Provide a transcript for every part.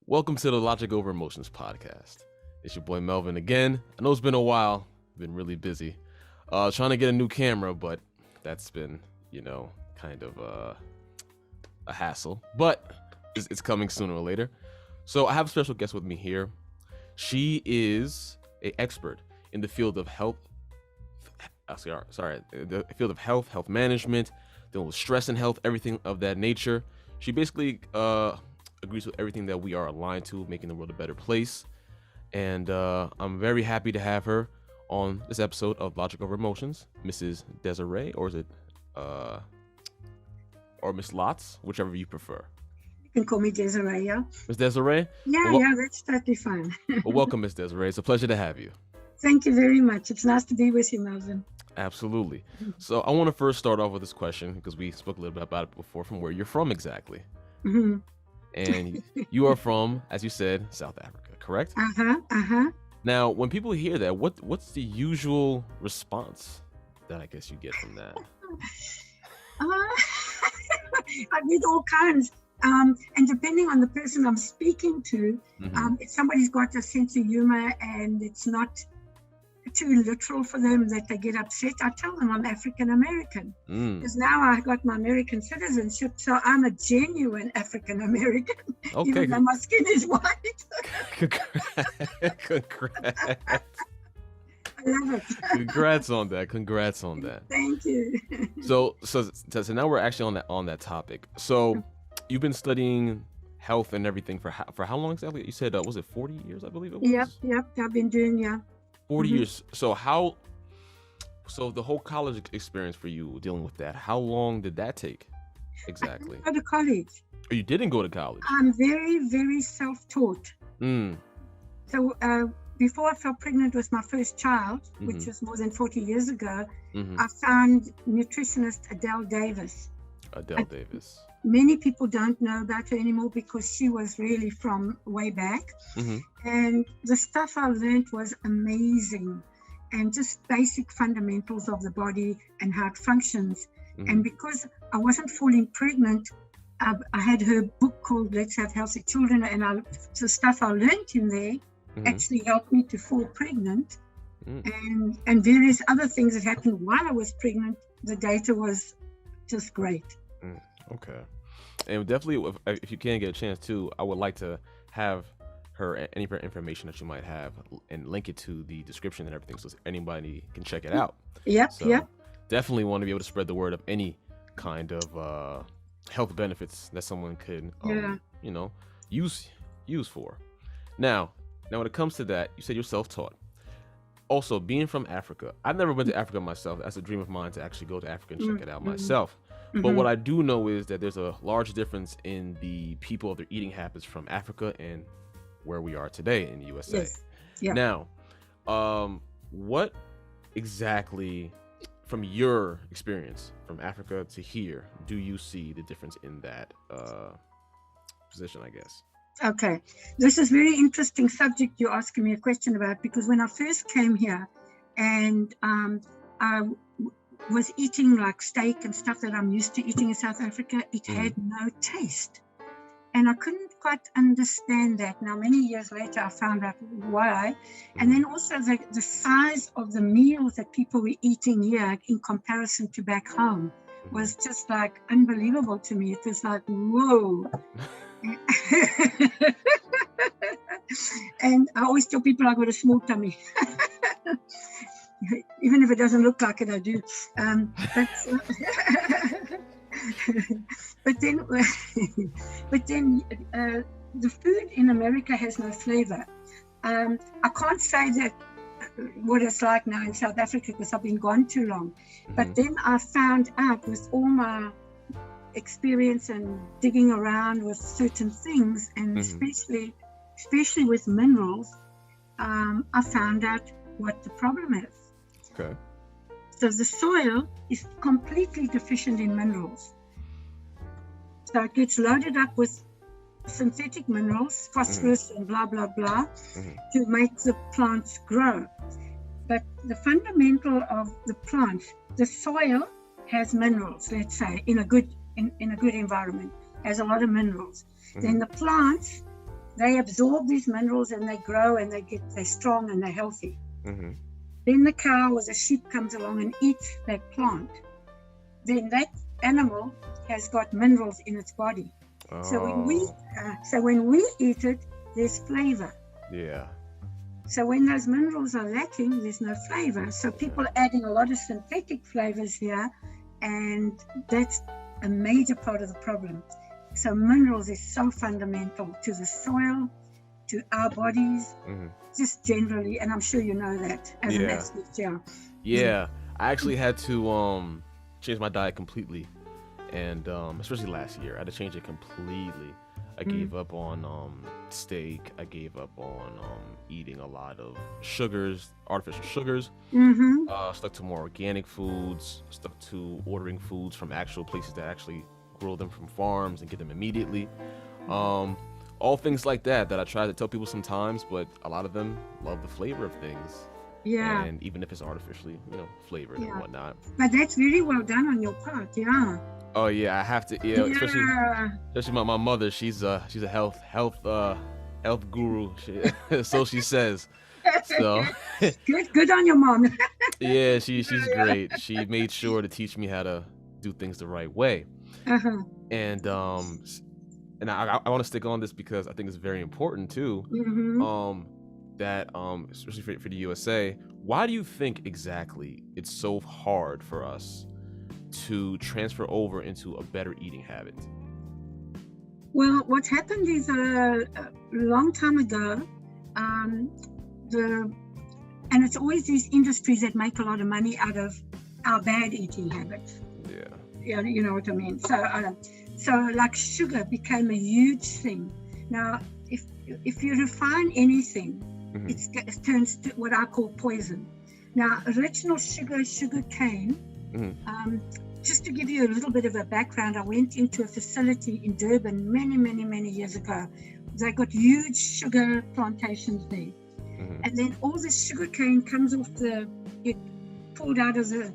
Welcome to the Logic Over Emotions podcast. It's your boy Melvin again. I know it's been a while. I've been really busy. Trying to get a new camera, but that's been, kind of a hassle. But it's coming sooner or later. So I have a special guest with me here. She is an expert in the field of health. The field of health management, dealing with stress and health, everything of that nature. She basically agrees with everything that we are aligned to, making the world a better place. And I'm very happy to have her on this episode of Logic Over Emotions, Mrs. Desiree, or is it, or Miss Lotz, whichever you prefer. You can call me Desiree, yeah? Miss Desiree? Yeah, that's totally fine. Well, welcome, Miss Desiree. It's a pleasure to have you. Thank you very much. It's nice to be with you, Melvin. Absolutely. So I want to first start off with this question, because we spoke a little bit about it before, from where you're from exactly. Mm-hmm. And you are from, as you said, South Africa, correct? Now, when people hear that, what's the usual response that I guess you get from that? I get all kinds. And depending on the person I'm speaking to, if somebody's got a sense of humor and it's not too literal for them that they get upset, I tell them I'm African American, because now I got my American citizenship, so I'm a genuine African American, even though my skin is white. Congrats. I love it. Congrats on that. Thank you. So now we're actually on that topic. So you've been studying health and everything for how long exactly? You said was it 40 years? I believe it was. Yep. I've been doing 40 years. So the whole college experience for you dealing with that, how long did that take exactly? I didn't go to college. Oh, you didn't go to college? I'm very, very self-taught. So before I fell pregnant with my first child, which was more than 40 years ago, I found nutritionist Adele Davis. Many people don't know about her anymore because she was really from way back. And the stuff I learned was amazing, and just basic fundamentals of the body and how it functions. And because I wasn't falling pregnant, I had her book called Let's Have Healthy Children, and the stuff I learned in there actually helped me to fall pregnant. And various other things that happened while I was pregnant. The data was just great. Okay. And definitely, if you can get a chance to, I would like to have any of her information that you might have and link it to the description and everything, so anybody can check it out. Yep. Definitely want to be able to spread the word of any kind of health benefits that someone could, use for. Now, when it comes to that, you said you're self-taught. Also, being from Africa, I've never been to Africa myself. That's a dream of mine to actually go to Africa and check it out myself. But what I do know is that there's a large difference in the people of their eating habits from Africa and where we are today in the USA. Yes. Yeah. Now, what exactly, from your experience from Africa to here, do you see the difference in that position, I guess? Okay, this is very interesting subject you're asking me a question about, because when I first came here and I was eating like steak and stuff that I'm used to eating in South Africa, it had no taste. And I couldn't quite understand that. Now, many years later, I found out why. And then also the size of the meals that people were eating here in comparison to back home was just like unbelievable to me. It was like, whoa. And I always tell people I got a small tummy. Even if it doesn't look like it, I do. But then the food in America has no flavor. I can't say that what it's like now in South Africa because I've been gone too long. But then I found out with all my experience and digging around with certain things, and especially with minerals, I found out what the problem is. Okay. So the soil is completely deficient in minerals. So it gets loaded up with synthetic minerals, phosphorus and blah, blah, blah, to make the plants grow. But the fundamental of the plant, the soil has minerals, let's say, in a good environment, has a lot of minerals. Then the plants They absorb these minerals and they grow and they're strong and they're healthy. Mm-hmm. Then the cow or the sheep comes along and eats that plant. Then that animal has got minerals in its body. Oh. So when we eat it, there's flavor. Yeah. So when those minerals are lacking, there's no flavor. So people are adding a lot of synthetic flavors here, and that's a major part of the problem. So minerals is so fundamental to the soil, to our bodies, just generally, and I'm sure you know that as an athlete. Yeah, I actually had to change my diet completely, and especially last year, I had to change it completely. I gave up on steak. I gave up on eating a lot of sugars, artificial sugars. Stuck to more organic foods. Stuck to ordering foods from actual places that actually grow them from farms and get them immediately. All things like that I try to tell people sometimes, but a lot of them love the flavor of things. Yeah. And even if it's artificially, flavored and whatnot. But that's very well done on your part. Yeah. Oh yeah, I have to. Yeah, especially my mother. She's a health guru. So she says. So good on your mom. Yeah, she's great. She made sure to teach me how to do things the right way. And I want to stick on this because I think it's very important too. That especially for the USA, why do you think exactly it's so hard for us to transfer over into a better eating habit? Well, what happened is a long time ago, and it's always these industries that make a lot of money out of our bad eating habits. Yeah, you know what I mean. So like sugar became a huge thing. Now, if you refine anything, it turns to what I call poison. Now, original sugar cane. Just to give you a little bit of a background, I went into a facility in Durban many years ago. They got huge sugar plantations there. And then all the sugar cane comes off get pulled out of the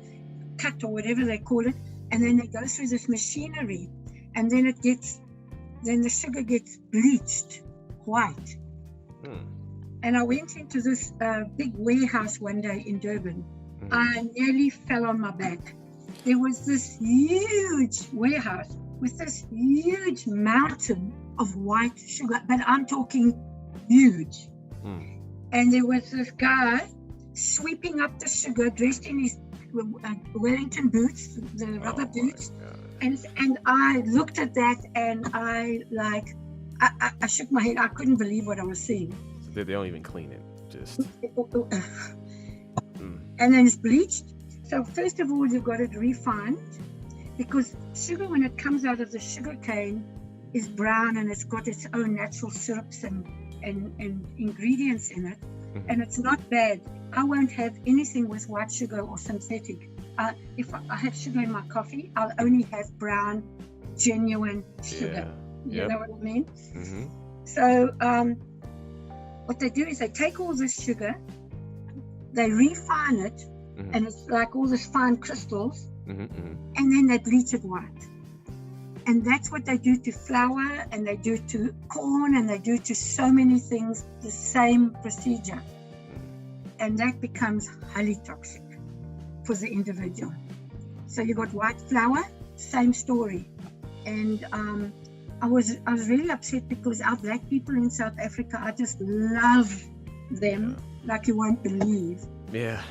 cut or whatever they call it, and then they go through this machinery, and then the sugar gets bleached white. And I went into this big warehouse one day in Durban. I nearly fell on my back. There was this huge warehouse with this huge mountain of white sugar, but I'm talking huge. And there was this guy sweeping up the sugar, dressed in his Wellington boots, the rubber boots. And I looked at that and I shook my head. I couldn't believe what I was seeing. So they don't even clean it, just. And then it's bleached. So first of all, you've got it refined, because sugar, when it comes out of the sugar cane, is brown and it's got its own natural syrups and ingredients in it. And it's not bad. I won't have anything with white sugar or synthetic. If I have sugar in my coffee, I'll only have brown, genuine sugar. You know what I mean? So what they do is they take all this sugar, they refine it, and it's like all these fine crystals, and then they bleach it white. And that's what they do to flour, and they do to corn, and they do to so many things, the same procedure. And that becomes highly toxic for the individual. So you got white flour, same story. And I was really upset because our black people in South Africa, I just love them like you won't believe. Yeah.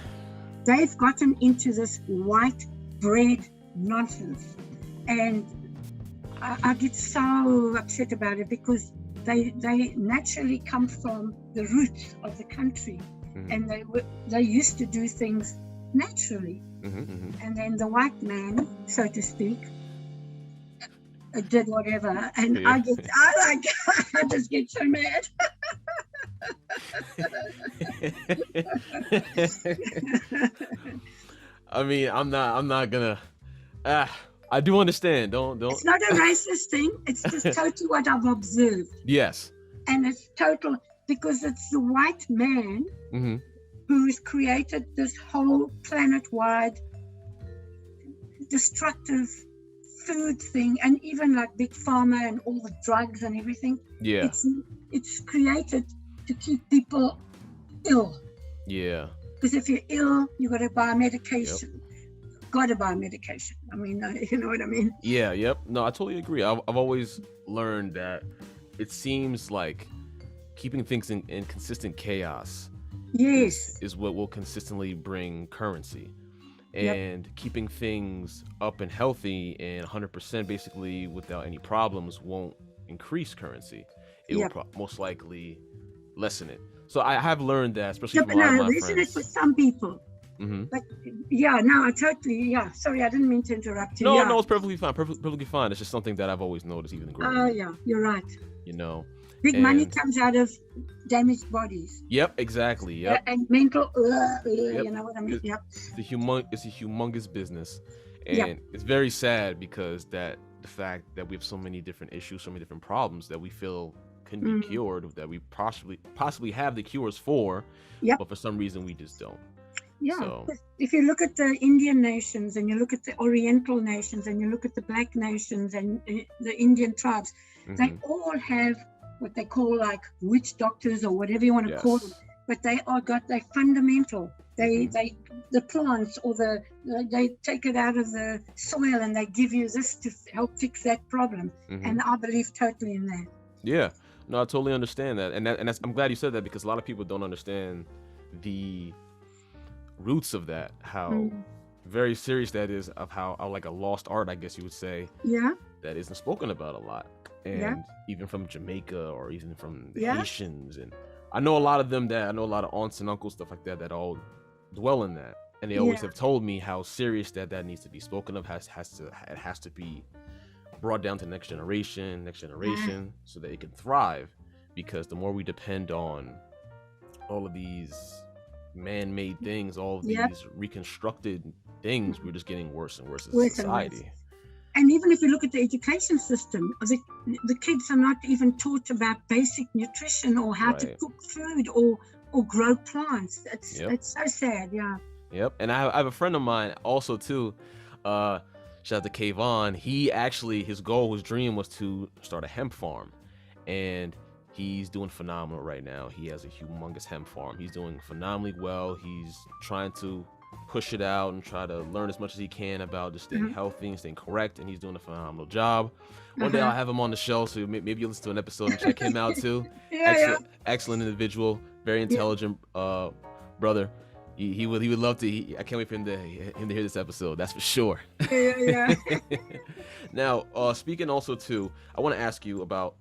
They've gotten into this white bread nonsense. And I get so upset about it because they naturally come from the roots of the country. And they used to do things naturally. And then the white man, so to speak, did whatever. And I just get so mad. I mean, I'm not gonna. I do understand. Don't. It's not a racist thing. It's just totally what I've observed. Yes. And it's total because it's the white man who has created this whole planet-wide destructive food thing, and even like big pharma and all the drugs and everything. Yeah. it's created to keep people ill. Yeah. Because if you're ill, you got to buy medication. Got to buy medication. I mean, you know what I mean? Yeah. Yep. No, I totally agree. I've always learned that it seems like keeping things in consistent chaos is what will consistently bring currency. And keeping things up and healthy and 100% basically without any problems won't increase currency. It will most likely lessen it. So I have learned that, especially from a lot of my friends. It for some people. But I totally, sorry, I didn't mean to interrupt you. No, it's perfectly fine. Perfectly fine. It's just something that I've always noticed, even growing up. Oh, yeah, you're right. You know, big money comes out of damaged bodies. Yep, exactly. Yep. And mental, you know what I mean? It's a humongous business, and it's very sad because the fact that we have so many different issues, so many different problems that we feel can be cured, that we possibly have the cures for, but for some reason we just don't. Yeah, so, if you look at the Indian nations and you look at the Oriental nations and you look at the Black nations and the Indian tribes, they all have what they call like witch doctors or whatever you want to call them, but they are their fundamental. The plants or they take it out of the soil and they give you this to help fix that problem, and I believe totally in that. Yeah, no, I totally understand that, and that's, I'm glad you said that, because a lot of people don't understand the roots of that, how very serious that is, of how like a lost art, I guess you would say, that isn't spoken about a lot, and even from Jamaica or even from the Haitians, and I know a lot of aunts and uncles, stuff like that all dwell in that, and they always have told me how serious that needs to be spoken of, it has to be brought down to next generation, so that it can thrive, because the more we depend on all of these man-made things, all of these reconstructed things, we're just getting worse and worse as a society. And even if you look at the education system, the kids are not even taught about basic nutrition or how to cook food or grow plants. It's so sad. Yep. And I have a friend of mine also too, shout out to Kayvon. He actually, his dream was to start a hemp farm, and he's doing phenomenal right now. He has a humongous hemp farm. He's doing phenomenally well. He's trying to push it out and try to learn as much as he can about just staying healthy and staying correct, and he's doing a phenomenal job. One day I'll have him on the show, so maybe you'll listen to an episode and check him out too. Excellent individual, very intelligent brother. He would love to. I can't wait for him to hear this episode. That's for sure. Now, speaking also too, I want to ask you about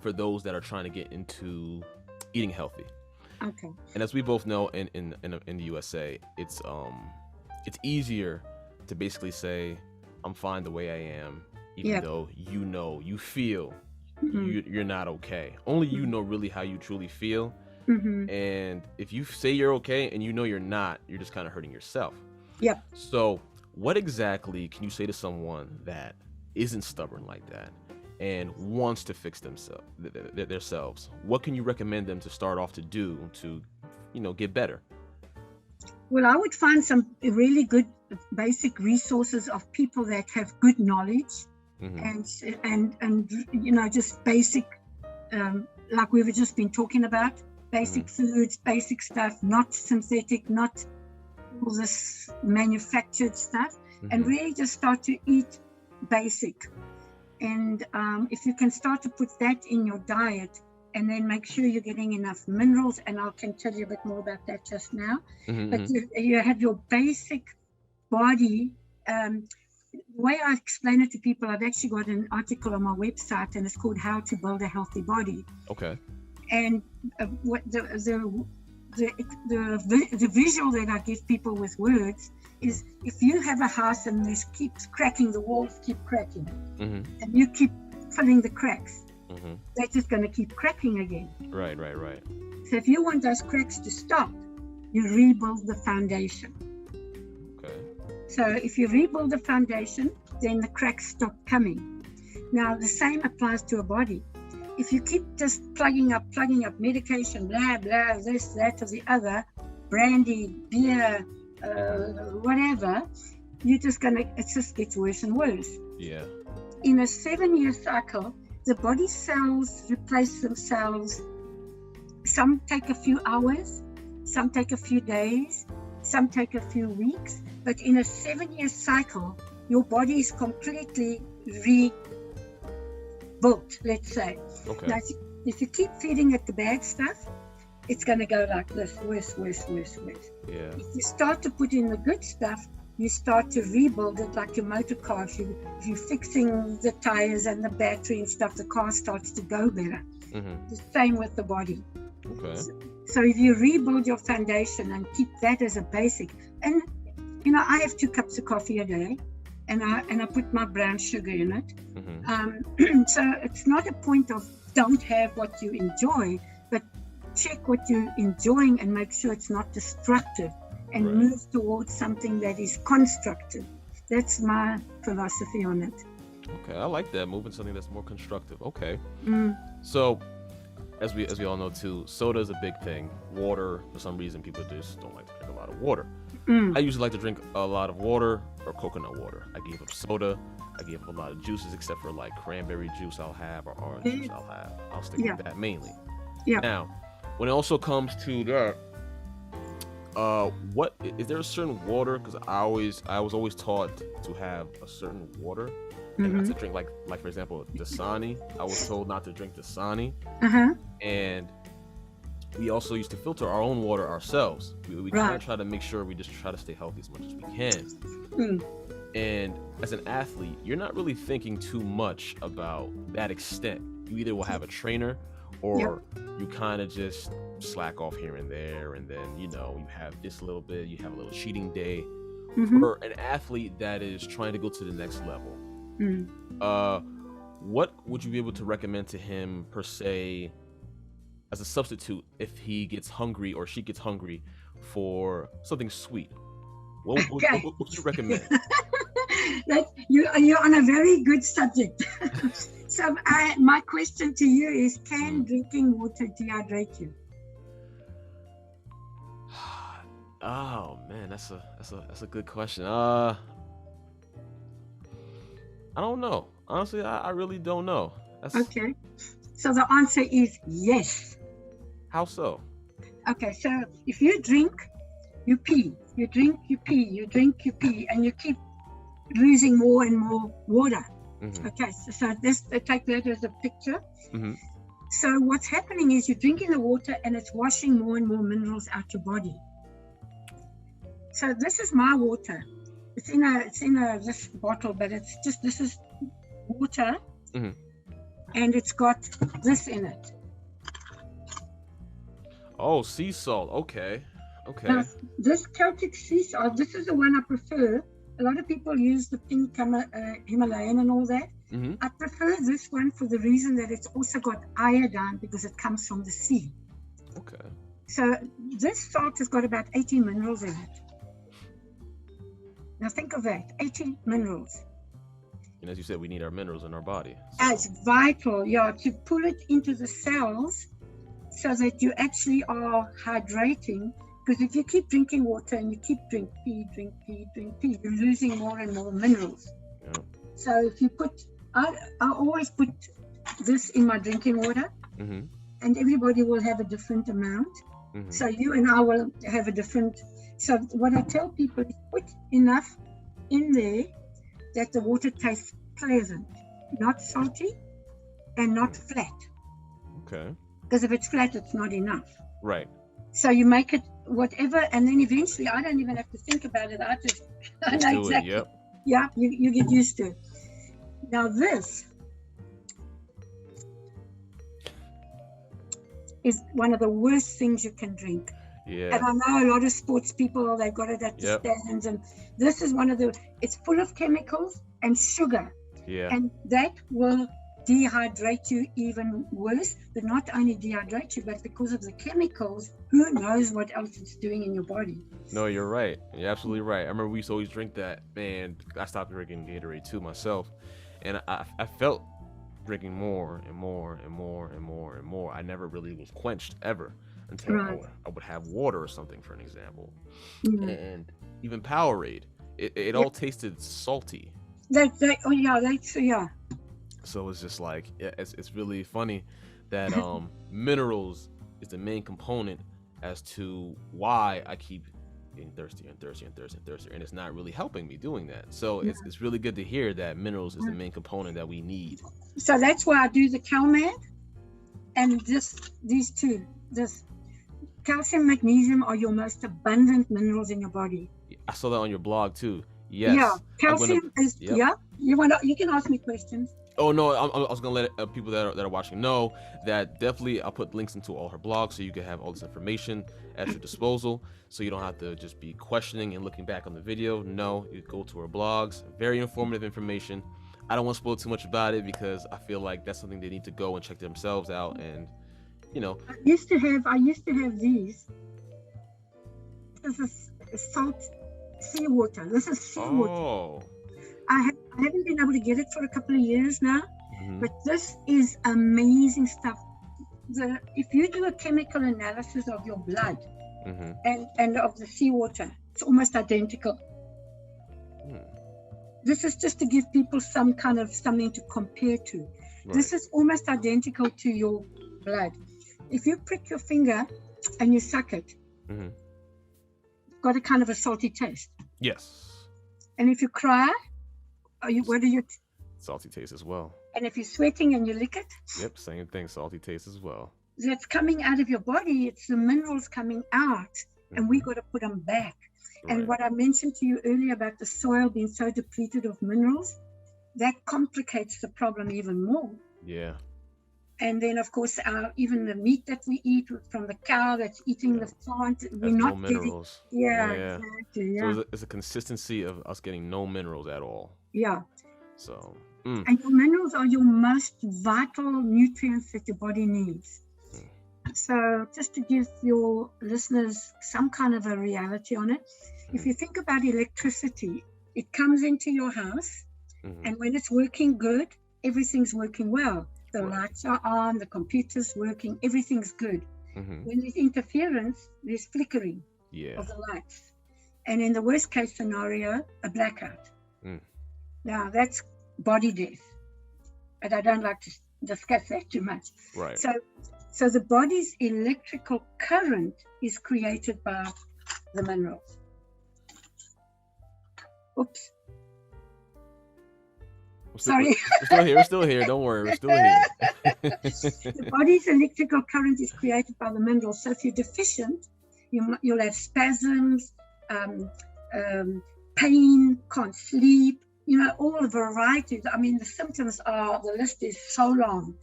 for those that are trying to get into eating healthy. Okay. And as we both know, in the USA, it's easier to basically say, I'm fine the way I am, even though you feel you're not okay. Only you know really how you truly feel. And if you say you're okay and you know you're not, you're just kind of hurting yourself. So what exactly can you say to someone that isn't stubborn like that and wants to fix themselves? What can you recommend them to start off to do to, get better? Well, I would find some really good basic resources of people that have good knowledge and just basic, like we've just been talking about, basic foods, basic stuff, not synthetic, not all this manufactured stuff, and really just start to eat basic. And if you can start to put that in your diet, and then make sure you're getting enough minerals, and I can tell you a bit more about that just now. But you have your basic body. The way I explain it to people, I've actually got an article on my website, and it's called How to Build a Healthy Body. Okay. And what the visual that I give people with words is, if you have a house and this keeps cracking, the walls keep cracking, and you keep filling the cracks, they're just going to keep cracking again. Right. So if you want those cracks to stop, you rebuild the foundation. Okay. So if you rebuild the foundation, then the cracks stop coming. Now the same applies to a body. If you keep just plugging up medication, blah, blah, this, that, or the other, brandy, beer, whatever, it just gets worse and worse. Yeah. In a 7-year cycle, the body cells replace themselves. Some take a few hours, some take a few days, some take a few weeks, but in a 7-year cycle, your body is completely rebuilt, let's say. Okay. Now, if you keep feeding it the bad stuff, it's going to go like this, worse. Yeah. If you start to put in the good stuff, you start to rebuild it like your motor car. If you're fixing the tires and the battery and stuff, the car starts to go better. Mm-hmm. The same with the body. Okay. So if you rebuild your foundation and keep that as a basic, and I have 2 cups of coffee a day, and I put my brown sugar in it. Mm-hmm. So it's not a point of don't have what you enjoy, but check what you're enjoying and make sure it's not destructive, and Right. move towards something that is constructive. That's my philosophy on it. Okay, I like that. Moving something that's more constructive. Okay. Mm. So, as we all know too, soda is a big thing. Water, for some reason, people just don't like to drink a lot of water. I usually like to drink a lot of water or coconut water. I gave up soda. I gave up a lot of juices, except for like cranberry juice I'll have, or orange juice I'll have. I'll stick with that mainly. Yeah. Now, when it also comes to that, what is there a certain water? Because I was always taught to have a certain water and not to drink like for example Dasani. I was told not to drink Dasani, and we also used to filter our own water ourselves. We kind of try to make sure we just try to stay healthy as much as we can. And as an athlete, you're not really thinking too much about that extent. You either will have a trainer, or you kind of just slack off here and there, and then you have this little bit, you have a little cheating day. For an athlete that is trying to go to the next level, what would you be able to recommend to him per se as a substitute if he gets hungry or she gets hungry for something sweet? What would you recommend? You're on a very good subject. So my question to you is, can drinking water dehydrate you? Oh man, that's a good question. I don't know. Honestly, I really don't know. Okay. So the answer is yes. How so? Okay, so if you drink, you pee. You drink, you pee. You drink, you pee, and you keep losing more and more water. Okay, so take that as a picture. So what's happening is you're drinking the water and it's washing more and more minerals out your body. So this is my water. It's in this bottle, but this is water, and it's got this in it. Oh, sea salt. Okay. Now, this Celtic Sea Salt, this is the one I prefer. A lot of people use the pink Himalayan and all that. I prefer this one for the reason that it's also got iodine because it comes from the sea. Okay. So this salt has got about 80 minerals in it. Now think of that, 80 minerals. And as you said, we need our minerals in our body. So. It's vital, to pull it into the cells so that you actually are hydrating. Because if you keep drinking water and you keep drink pee, you're losing more and more minerals. Yeah. So if you I always put this in my drinking water, and everybody will have a different amount. So you and I will have a different. So what I tell people is put enough in there that the water tastes pleasant, not salty and not flat. Okay. Because if it's flat, it's not enough. Right. So you make it whatever, and then eventually I don't even have to think about it. I know exactly. Yep. Yeah, you get used to it. Now this is one of the worst things you can drink. Yeah. And I know a lot of sports people, they've got it at the stands, and this is it's full of chemicals and sugar. Yeah. And that will dehydrate you even worse, but not only dehydrate you, but because of the chemicals, who knows what else it's doing in your body. No, you're right. You're absolutely right. I remember we used to always drink that. Man, I stopped drinking Gatorade too myself, and I felt drinking more and more and more and more and more. I never really was quenched ever until I would have water or something, for an example. And even Powerade, it all tasted salty. So it's just like, it's really funny that minerals is the main component as to why I keep getting thirstier and thirstier and thirstier and thirstier, and it's not really helping me doing that. So it's really good to hear that minerals is the main component that we need. So that's why I do the CalMag and these two. This calcium, magnesium are your most abundant minerals in your body. I saw that on your blog too. Yes. Yeah, calcium is. Yep. Yeah, you can ask me questions. Oh no, I was gonna let people that are watching know that definitely I'll put links into all her blogs so you can have all this information at your disposal, so you don't have to just be questioning and looking back on the video. No, you go to her blogs. Very informative information. I don't want to spoil too much about it because I feel like that's something they need to go and check themselves out. And I used to have these. This is salt seawater. This is seawater. Oh. I haven't been able to get it for a couple of years now, but this is amazing stuff. If you do a chemical analysis of your blood and of the seawater, it's almost identical. This is just to give people some kind of something to compare to. Right. This is almost identical to your blood. If you prick your finger and you suck it, it's got a kind of a salty taste. Yes. And if you cry, what do you? Salty taste as well. And if you're sweating and you lick it? Yep, same thing, salty taste as well. That's coming out of your body. It's the minerals coming out, and we got to put them back. Right. And what I mentioned to you earlier about the soil being so depleted of minerals, that complicates the problem even more. Yeah. And then, of course, even the meat that we eat from the cow that's eating the plant, we're not no minerals. Yeah, exactly. Yeah. So it's a consistency of us getting no minerals at all. Yeah. So. And your minerals are your most vital nutrients that your body needs. So just to give your listeners some kind of a reality on it, if you think about electricity, it comes into your house, and when it's working good, everything's working well. The lights are on, the computer's working, everything's good. When there's interference, there's flickering of the lights. And in the worst case scenario, a blackout. Now that's body death. But I don't like to discuss that too much. Right. So the body's electrical current is created by the minerals. Oops. Sorry. We're still here. Don't worry, we're still here. The body's electrical current is created by the minerals. So if you're deficient, you'll have spasms, pain, can't sleep, all the varieties. I mean, the list is so long.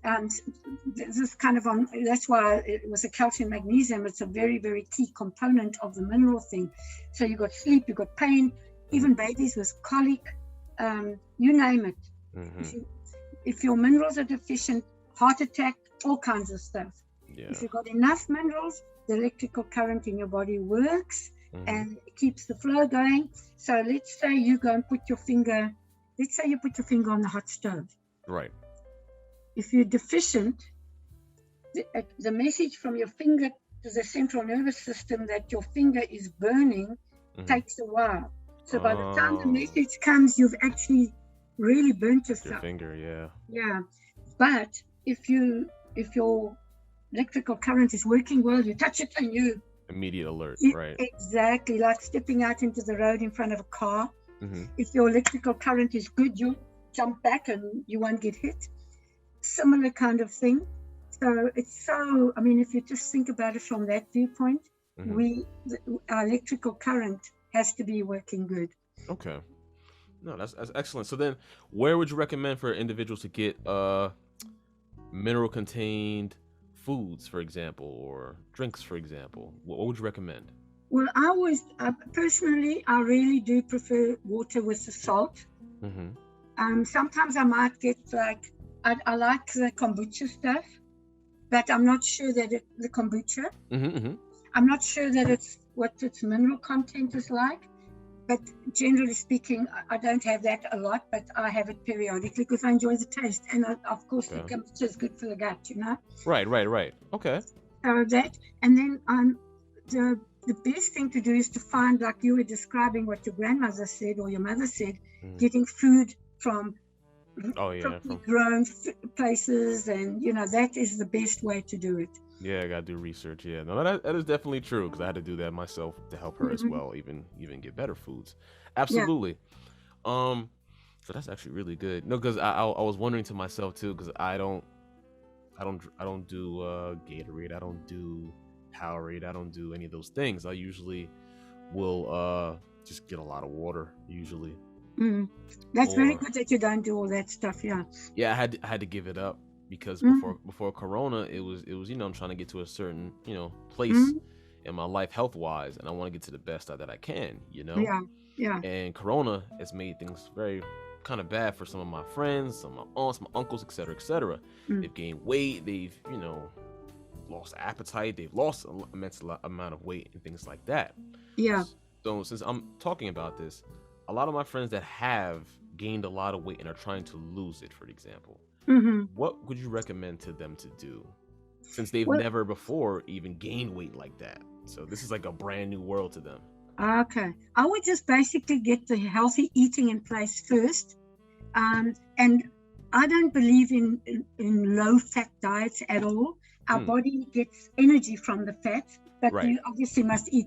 And this is kind of that's why it was a calcium magnesium. It's a very, very key component of the mineral thing. So you got sleep, you got pain, even babies with colic, you name it. If your minerals are deficient, heart attack, all kinds of stuff. If you've got enough minerals, the electrical current in your body works and it keeps the flow going. So let's say you go and put your finger on the hot stove. Right. If you're deficient, the message from your finger to the central nervous system that your finger is burning takes a while. So by the time the message comes, you've actually really burnt yourself. Your finger, yeah. Yeah. But if your electrical current is working well, you touch it and you... Immediate alert, right. Exactly, like stepping out into the road in front of a car. If your electrical current is good, you'll jump back and you won't get hit. Similar kind of thing. So if you just think about it from that viewpoint, our electrical current has to be working good. Okay. No, that's excellent. So then where would you recommend for individuals to get mineral contained foods, for example, or drinks, for example? What would you recommend? Well, personally, I really do prefer water with the salt. Sometimes I might get I like the kombucha stuff, but I'm not sure that the kombucha, I'm not sure that it's what its mineral content is like. But generally speaking, I don't have that a lot, but I have it periodically because I enjoy the taste. And of course, the kombucha is good for the gut, Right. Okay. So that, and then the best thing to do is to find, like you were describing what your grandmother said or your mother said, getting food from Oh yeah, properly grown places, and that is the best way to do it. Yeah, I gotta do research. Yeah, no, that is definitely true, because I had to do that myself to help her as well, even get better foods. Absolutely. Yeah. So that's actually really good. No, because I was wondering to myself too, because I don't do Gatorade, I don't do Powerade, I don't do any of those things. I usually will just get a lot of water usually. That's very good that you don't do all that stuff. Yeah. Yeah, I had to give it up, because before Corona, it was I'm trying to get to a certain place in my life health wise, and I want to get to the best that I can. Yeah. And Corona has made things very kind of bad for some of my friends, some of my aunts, my uncles, etc., etc. They've gained weight, they've lost appetite, they've lost an immense amount of weight and things like that. Yeah. So since I'm talking about this, a lot of my friends that have gained a lot of weight and are trying to lose it, for example, what would you recommend to them to do, since they've never before even gained weight like that? So this is like a brand new world to them. Okay, I would just basically get the healthy eating in place first, and I don't believe in low fat diets at all. Our body gets energy from the fat, but you obviously must eat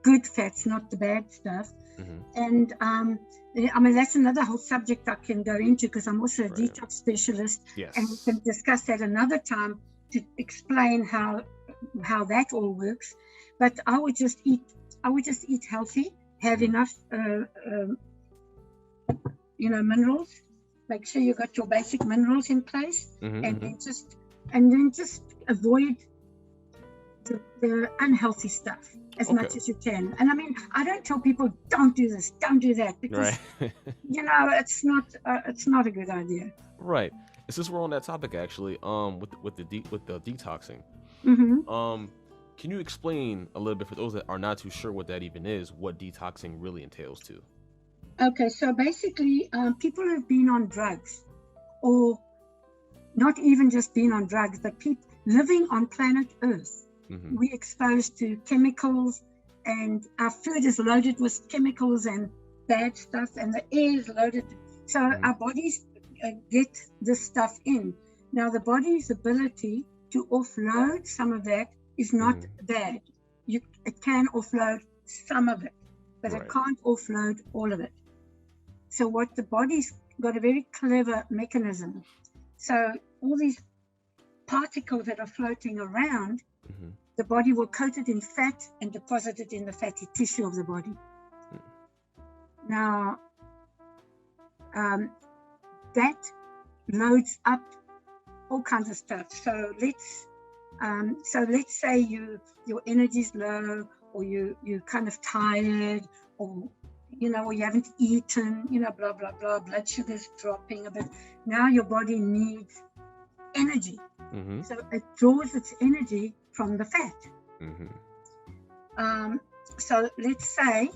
good fats, not the bad stuff. And I mean, that's another whole subject I can go into, because I'm also a detox specialist, and we can discuss that another time to explain how that all works. But I would just eat healthy, have enough minerals. Make sure you got your basic minerals in place, and then just avoid the unhealthy stuff as much as you can. And I mean, I don't tell people don't do this, don't do that, because it's not a good idea. Right. Since we're on that topic, actually, with the detoxing, can you explain a little bit, for those that are not too sure what that even is, what detoxing really entails too? Okay, so basically, people who've been on drugs, or not even just been on drugs, but people living on planet Earth, we're exposed to chemicals, and our food is loaded with chemicals and bad stuff, and the air is loaded. So our bodies get this stuff in. Now, the body's ability to offload some of that is not bad. It can offload some of it, but it can't offload all of it. So what the body's got a very clever mechanism. So all these particles that are floating around, the body will coat it in fat and deposit it in the fatty tissue of the body. Now, that loads up all kinds of stuff. So let's say your energy's low, or you're kind of tired, or or you haven't eaten, blah blah blah, blood sugar's dropping a bit. Now your body needs energy, so it draws its energy from the fat. So let's say,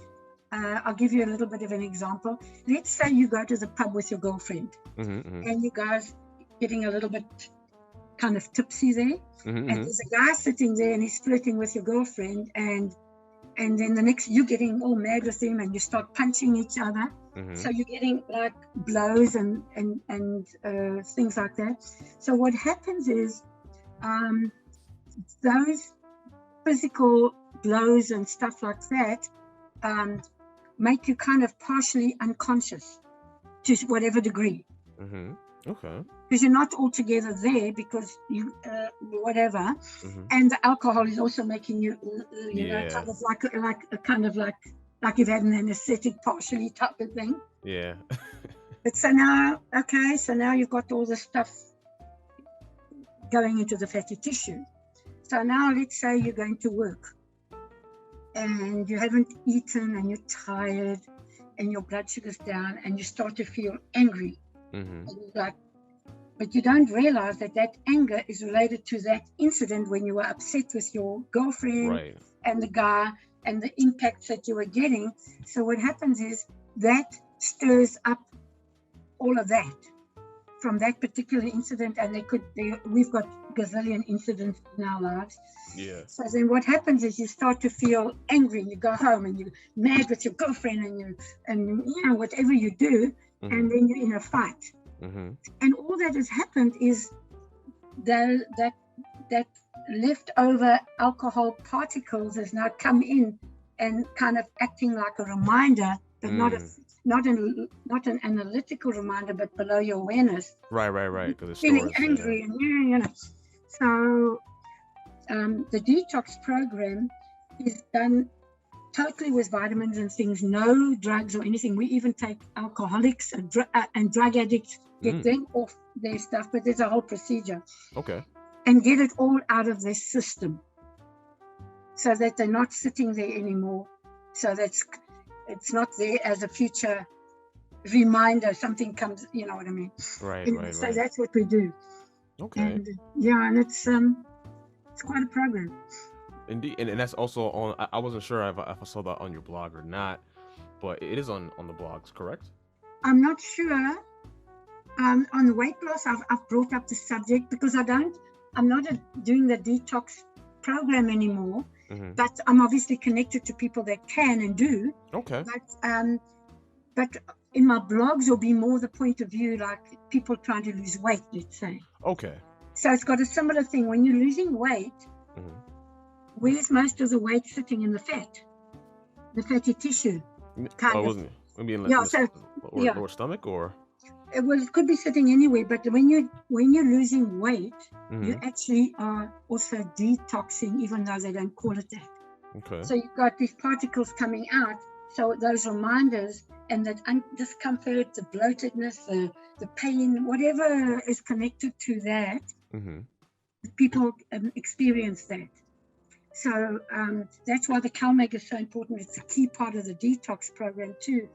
I'll give you a little bit of an example. Let's say you go to the pub with your girlfriend, and you guys getting a little bit kind of tipsy there, and there's a guy sitting there and he's flirting with your girlfriend, and then the next you're getting all mad with him and you start punching each other. So you're getting like blows and things like that. So what happens is those physical blows and stuff like that make you kind of partially unconscious to whatever degree. Okay. Because you're not altogether there, because you whatever, and the alcohol is also making you, kind of like you've had an anesthetic partially type of thing. Yeah. But so now you've got all this stuff going into the fatty tissue. So now let's say you're going to work, and you haven't eaten, and you're tired, and your blood sugar's down, and you start to feel angry. And but you don't realize that anger is related to that incident when you were upset with your girlfriend and the guy, and the impacts that you were getting. So what happens is that stirs up all of that from that particular incident, and we've got gazillion incidents in our lives. Yeah. So then what happens is you start to feel angry, and you go home and you're mad with your girlfriend, and whatever you do, and then you're in a fight. And all that has happened is that leftover alcohol particles has now come in and kind of acting like a reminder, but not an analytical reminder, but below your awareness. Right. Because it's feeling angry and So the detox program is done totally with vitamins and things, no drugs or anything. We even take alcoholics and drug addicts, get them off their stuff, but there's a whole procedure. Okay. And get it all out of their system so that they're not sitting there anymore. So that's it's not there as a future reminder, something comes, you know what I mean? Right. So that's what we do. Okay. And it's quite a program. Indeed, and that's also on. I wasn't sure if I saw that on your blog or not, but it is on the blogs, correct? I'm not sure. On the weight loss, I've brought up the subject because I'm not doing the detox program anymore. But I'm obviously connected to people that can and do. Okay. But in my blogs will be more the point of view, like people trying to lose weight, let's say. Okay. So it's got a similar thing. When you're losing weight, where's most of the weight sitting? In the fat, the fatty tissue. Wasn't it? Maybe in lower stomach or? Well, it could be sitting anywhere, but when you're losing weight, you actually are also detoxing, even though they don't call it that. Okay. So you've got these particles coming out. So those reminders and that discomfort, the bloatedness, the pain, whatever is connected to that, people experience that. So that's why the CalMag is so important. It's a key part of the detox program too.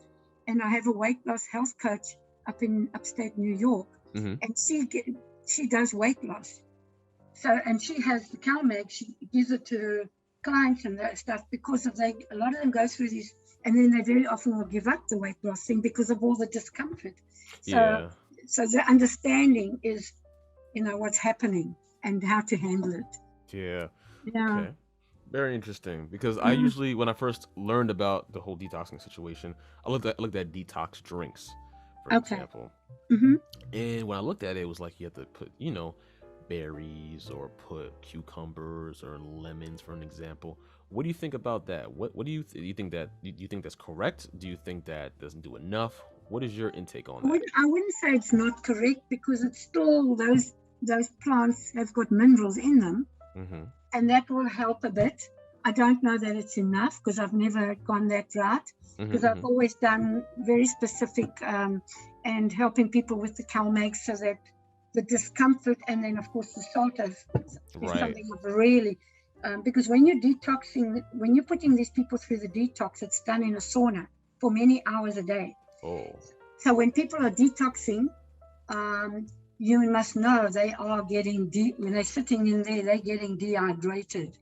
And I have a weight loss health coach up in upstate New York, and she does weight loss. So, and she has the CalMag. She gives it to her clients and that stuff because a lot of them go through these, and then they very often will give up the weight loss thing because of all the discomfort. So the understanding is, what's happening and how to handle it. Yeah. Okay. Very interesting, because I usually, when I first learned about the whole detoxing situation, I looked at detox drinks, for example. And when I looked at it, it was like you have to put, berries or put cucumbers or lemons, for an example. What do you think about that? What do you you think that you think that's correct? Do you think that doesn't do enough? What is your intake on that? I wouldn't say it's not correct, because it's still those plants have got minerals in them. And that will help a bit. I don't know that it's enough, because I've never gone that route, because I've always done very specific and helping people with the CalMag, so that the discomfort and then of course the salt is something of really, because when you're detoxing, when you're putting these people through the detox, it's done in a sauna for many hours a day. So when people are detoxing, you must know they are getting when they're sitting in there, they're getting dehydrated.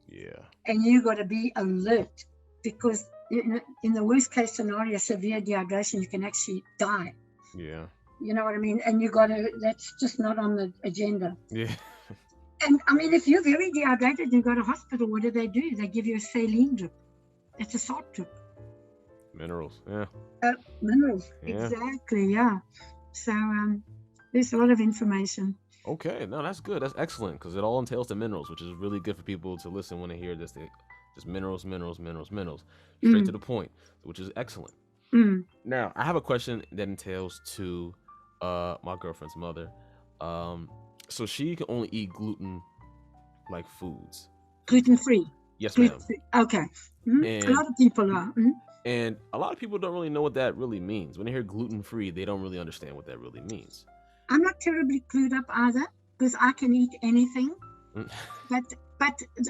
And you got to be alert, because in the worst case scenario, severe dehydration, you can actually die. You know what I mean? And that's just not on the agenda. And I mean, if you're very dehydrated and you go to hospital, what do? They give you a saline drip. It's a salt drip. Minerals. Minerals. Exactly. So there's a lot of information. Okay, no, that's good. That's excellent, because it all entails the minerals, which is really good for people to listen when they hear this. Just minerals, straight to the point, which is excellent. Now, I have a question that entails to my girlfriend's mother. So she can only eat gluten-like foods. Gluten-free? Yes, ma'am. Okay. A lot of people are. And a lot of people don't really know what that really means. When they hear gluten-free, they don't really understand what that really means. I'm not terribly clued up either, because I can eat anything. But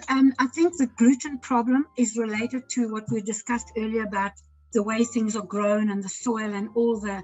I think the gluten problem is related to what we discussed earlier about the way things are grown and the soil and all the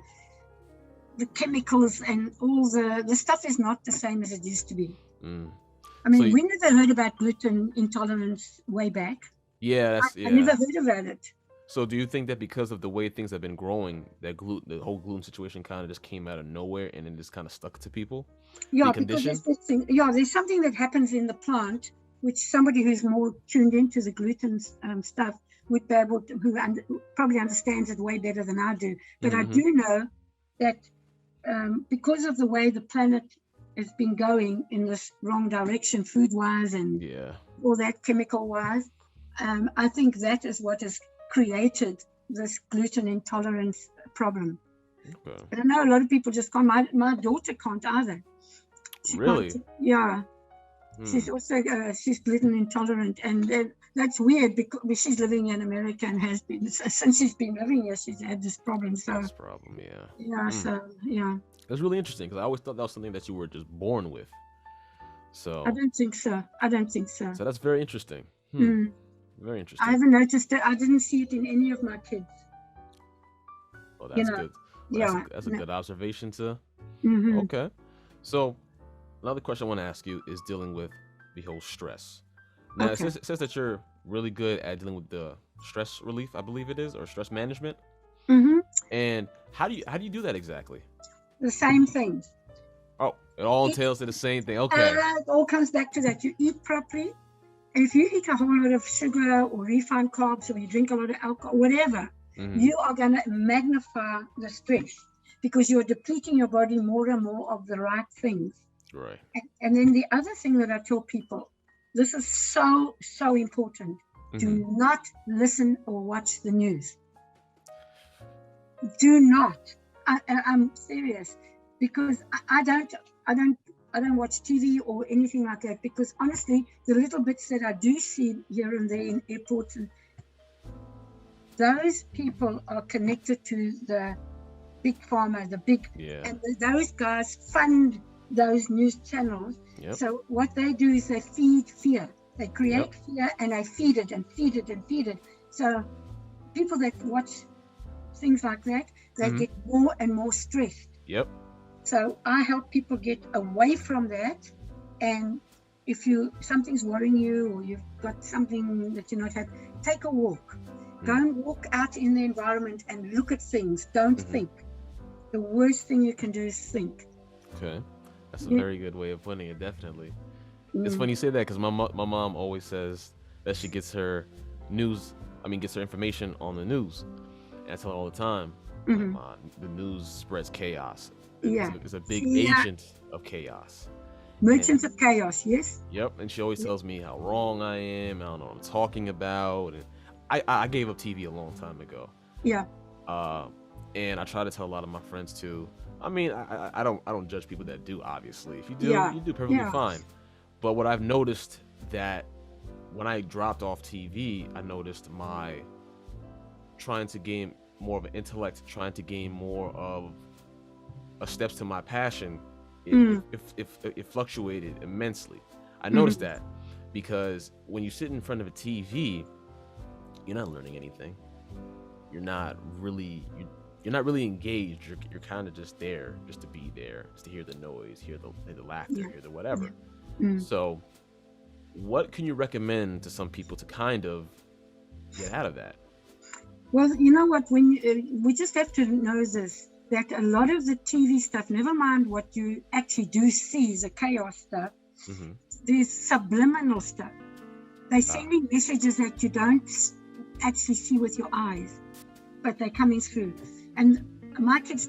chemicals and all the stuff is not the same as it used to be. I mean, when did they heard about gluten intolerance way back? I never heard about it. So do you think that because of the way things have been growing, that the whole gluten situation kind of just came out of nowhere and then just kind of stuck to people? Because there's something that happens in the plant, which somebody who's more tuned into the gluten stuff would be able to, probably understands it way better than I do. But I do know that because of the way the planet has been going in this wrong direction, food-wise and all that chemical-wise, I think that is what has created this gluten intolerance problem. Okay. And I know a lot of people just can't. My daughter can't either. She really? Can't, yeah. She's also she's gluten intolerant, and that's weird because she's living in America and has been since she's been living here. She's had this problem. So So that's really interesting because I always thought that was something that you were just born with. So I don't think so. So that's very interesting. Very interesting. I haven't noticed it. I didn't see it in any of my kids. Oh, that's good. That's a good observation too. Okay. So another question I want to ask you is dealing with the whole stress. Now, it says that you're really good at dealing with the stress relief, I believe it is, or stress management. And how do you do that exactly? The same things. Oh, it all entails to the same thing. Okay. It all comes back to that. You eat properly. And if you eat a whole lot of sugar or refined carbs, or you drink a lot of alcohol, whatever, you are going to magnify the stress because you're depleting your body more and more of the right things. Right. And then the other thing that I tell people, this is so important. Do not listen or watch the news. Do not. I'm serious, because I don't watch TV or anything like that, because honestly, the little bits that I do see here and there in airports, and those people are connected to the big pharma, and those guys fund those news channels. So what they do is they feed fear. They create fear and they feed it and feed it and feed it. So people that watch things like that, they get more and more stressed. So I help people get away from that. And if something's worrying you, or you've got something that you're not happy, take a walk. Go and walk out in the environment and look at things. Don't think. The worst thing you can do is think. Okay. That's a very good way of putting it, definitely. It's funny you say that, because my mom always says that she gets her information on the news. And I tell her all the time, the news spreads chaos. It's a big agent of chaos. Merchants of chaos, yes? Yep, and she always tells me how wrong I am, I don't know what I'm talking about. And I gave up TV a long time ago. And I try to tell a lot of my friends too. I mean, I don't judge people that do, obviously. If you do, you do perfectly fine. But what I've noticed, that when I dropped off TV, I noticed my trying to gain more of an intellect, trying to gain more of steps to my passion, it fluctuated immensely. I noticed that because when you sit in front of a TV, you're not learning anything. You're not really engaged. You're kind of just there, just to be there, just to hear the noise, hear the laughter, hear the whatever. So what can you recommend to some people to kind of get out of that? Well, you know what, we just have to know this, that a lot of the TV stuff, never mind what you actually do see, the chaos stuff, there's subliminal stuff. They're sending messages that you don't actually see with your eyes, but they're coming through. And my kids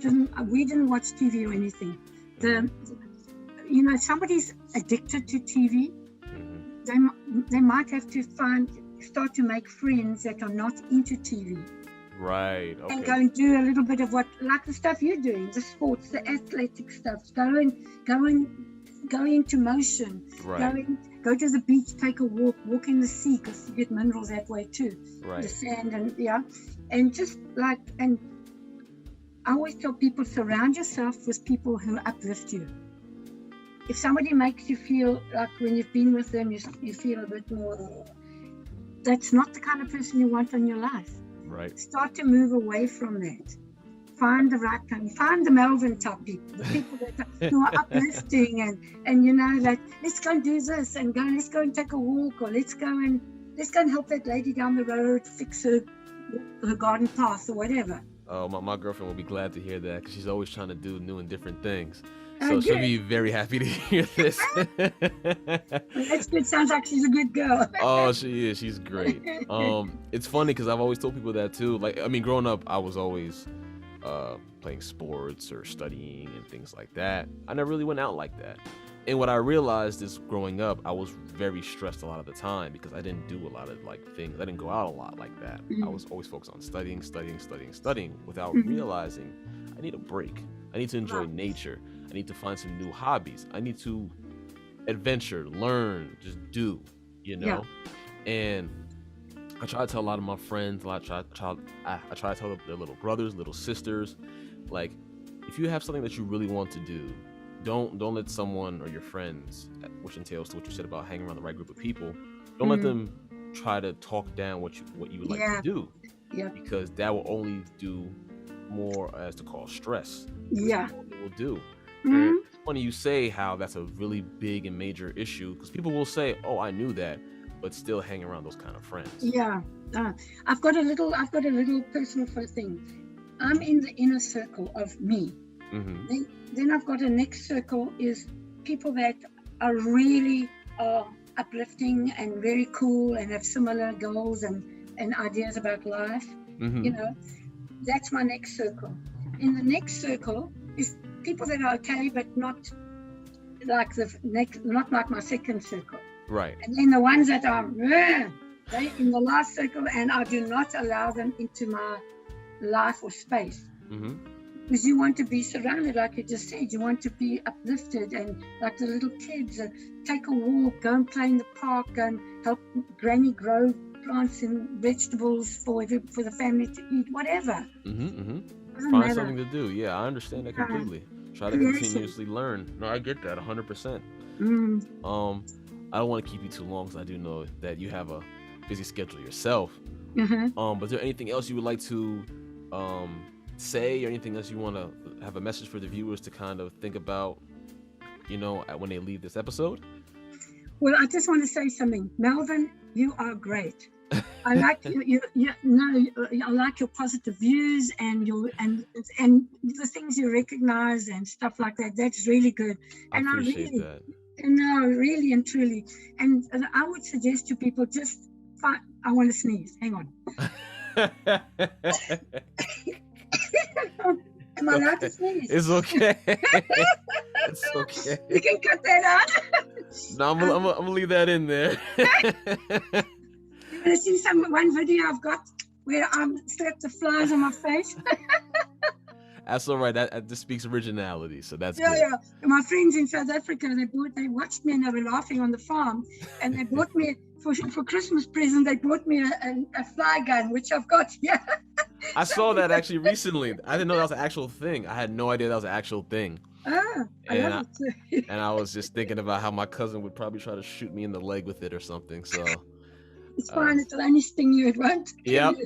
we didn't watch TV or anything. If somebody's addicted to TV, they might have to start to make friends that are not into TV. Right. Okay. And go and do a little bit of like the stuff you're doing, the sports, the athletic stuff. Go into motion. Right. Go to the beach, take a walk in the sea, because you get minerals that way too. Right. The sand and just and I always tell people, surround yourself with people who uplift you. If somebody makes you feel like when you've been with them, you feel a bit more, that's not the kind of person you want in your life. Right. Start to move away from that. Find the right kind. Find the Melvin type people, the people who are uplifting and that let's go and do this and let's go and take a walk, or let's go and help that lady down the road fix her garden path or whatever. Oh, my girlfriend will be glad to hear that, because she's always trying to do new and different things. So she'll be very happy to hear this. That's good. Sounds like she's a good girl. Oh, she is. She's great. It's funny because I've always told people that too. Like, I mean, growing up, I was always playing sports or studying and things like that. I never really went out like that. And what I realized is growing up, I was very stressed a lot of the time because I didn't do a lot of like things. I didn't go out a lot like that. I was always focused on studying without realizing I need a break. I need to enjoy nature. I need to find some new hobbies. I need to adventure, learn, just do, you know? And I try to tell a lot of my friends, I try to tell their little brothers, little sisters, like, if you have something that you really want to do, don't let someone or your friends, which entails to what you said about hanging around the right group of people, don't let them try to talk down what you would like to do, because that will only do more as to cause stress. That's all it will do. It's funny you say how that's a really big and major issue, because people will say, "Oh, I knew that," but still hang around those kind of friends. I've got a little personal thing. I'm in the inner circle of me. Then I've got a next circle is people that are really uplifting and very cool and have similar goals and ideas about life. You know, that's my next circle. In the next circle is people that are okay, but not like not like my second circle. Right. And then the ones that are they in the last circle, and I do not allow them into my life or space. Because you want to be surrounded, like you just said, you want to be uplifted, and like the little kids, take a walk, go and play in the park, and help Granny grow plants and vegetables for the family to eat, whatever. Find something to do. Yeah, I understand that completely. Try to continuously learn. No, I get that 100%. I don't want to keep you too long, because I do know that you have a busy schedule yourself. But is there anything else you would like to say, or anything else you want to have a message for the viewers to kind of think about, when they leave this episode? Well, I just want to say something. Melvin, you are great. I like I like your positive views and the things you recognize and stuff like that. That's really good. I appreciate that. No, really and truly. And I would suggest to people I want to sneeze. Hang on. Am I allowed to sneeze? It's okay. It's okay. You can cut that out. No, I'm gonna leave that in there. You're gonna see one video I've got where I'm slapped the flies on my face. That's all right. That just speaks originality, so that's good. Yeah. My friends in South Africa, they watched me and they were laughing on the farm, and they bought me for Christmas present. They bought me a fly gun, which I've got here. I saw that actually recently. I didn't know that was an actual thing. I had no idea that was an actual thing. I love it too. And I was just thinking about how my cousin would probably try to shoot me in the leg with it or something. So it's fine. It'll only sting you. It won't. Yep.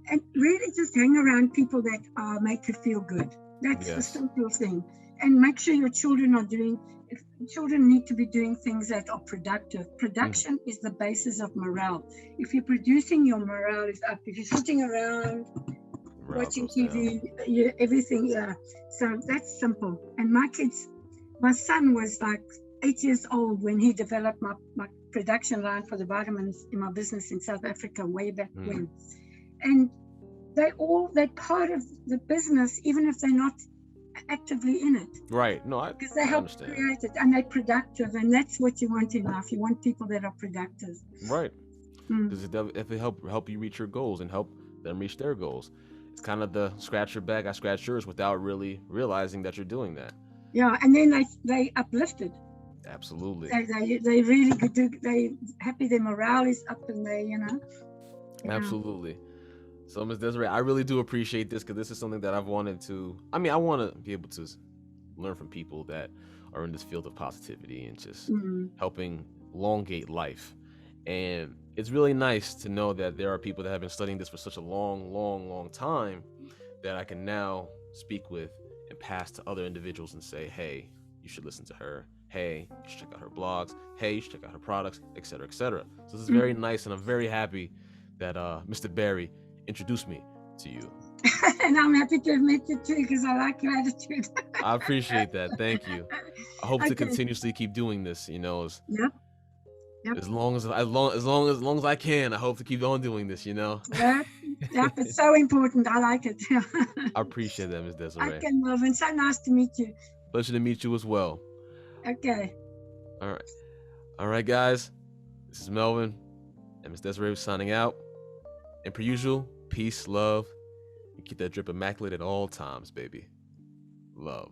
And really just hang around people that make you feel good. That's the simple thing. And make sure your children children need to be doing things that are productive. Production is the basis of morale. If you're producing, your morale is up. If you're sitting around watching TV, everything, so that's simple. And my son was like 8 years old when he developed my production line for the vitamins in my business in South Africa way back when. And they're part of the business, even if they're not actively in it. Right. No, because they help create it, and they're productive, and that's what you want in life. You want people that are productive. Right. Because if it help you reach your goals and help them reach their goals, it's kind of the scratch your back, I scratch yours, without really realizing that you're doing that. Yeah, and then they uplifted. Absolutely. They really good. They happy. Their morale is up, and Absolutely. So, Ms. Desiree, I really do appreciate this, because this is something that I've wanted to. I want to be able to learn from people that are in this field of positivity and just helping elongate life. And it's really nice to know that there are people that have been studying this for such a long time that I can now speak with and pass to other individuals and say, hey, you should listen to her. Hey, you should check out her blogs. Hey, you should check out her products, etc., etc. So this is very nice, and I'm very happy that Mr. Barry introduced me to you. And I'm happy to have met you too, because I like your attitude. I appreciate that. Thank you. I hope to continuously keep doing this. Yep. As long as I can, I hope to keep on doing this. Yep. Yeah, it's so important. I like it. I appreciate that, Ms. Desiree. Okay, Melvin. So nice to meet you. Pleasure to meet you as well. Okay. All right. All right, guys. This is Melvin and Ms. Desiree signing out. And per usual, peace, love, and keep that drip immaculate at all times, baby. Love.